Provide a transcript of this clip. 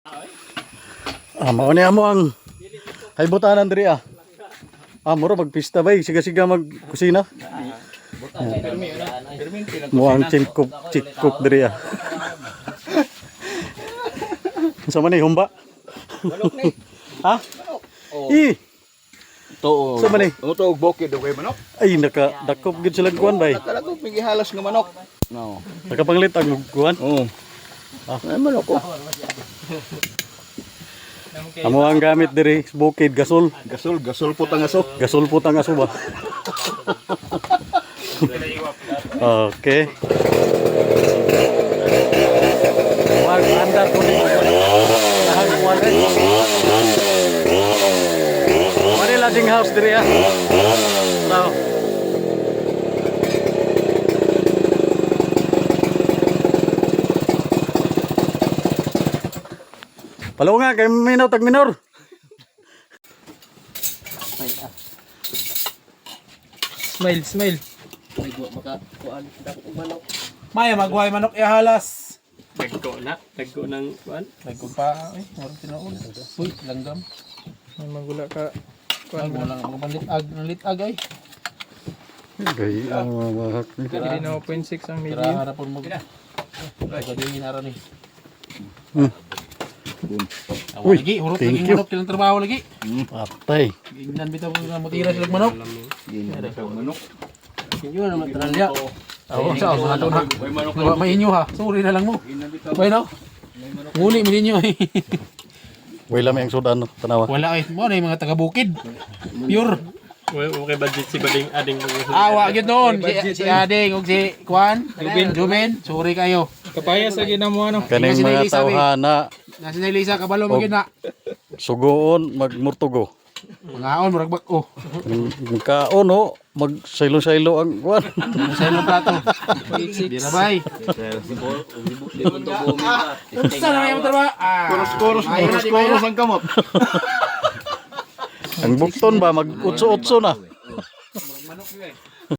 Mao ni amo ang haybutanan diri mura magpista bay, siga-siga magkusina. Mo ang chikok diri Sa man ni humba? Manok ni. Ha? To. Sa man ni? Uto bukid og manok. Ay nakadakop gid sila kuan bay. Nakadakop migihalas nga manok. No. Nakapanglit ang kuan. Oo. Ay manok ko. Amo ang gamit diri bukid gasol. Gasol putang aso. Gasol putang aso ba? Okay. Wag andar ko ni. Mari lodging house diri So. Palaw nga kay minaw tag minor. Smile. Ay go maka kuan dako manok. Maya magway manok ihalas. Tagko ng kuan. Nagko pa moro tinuod. Uy, langgam. May magula ka. Kuan mo lang mga litag, litag ay. Gay ang mahak ni. Dili na 0.6 ang medium. Tira harapon mo. Ay gadiin ara ni. Uy, Lagi, hurot thank lagi you. manok kilang trabaho lagi. Patay. Gignan bitaw mo mutira sila manok. Manok. Inyo naman tanan dia. Oo, sa mga to na. Wala may inyo ha. Sorry na lang mo. Bueno. Nguli mi ninyo eh. Wala may ang sudan tanawa. Wala eh. Mo na yung mga taga-bukid. Pure. Okay budget si ading Wa gyud noon. Si Ading ug si Kwan, Juben. Sorry kayo. Kapaya sa ginamo ano. Kaning Kasi mga nailisa, tawhana Nasi na Elisa kabalo mo gyud na. sugoon magmurtugo. Mangaon murag bak-o. Kaon no magsaylo-saylo ang kuan. Sa ilong plato. Di na bay. Unsa na may trabaho? Kuros ang kamot. Ang bukton ba mag utso-utso na.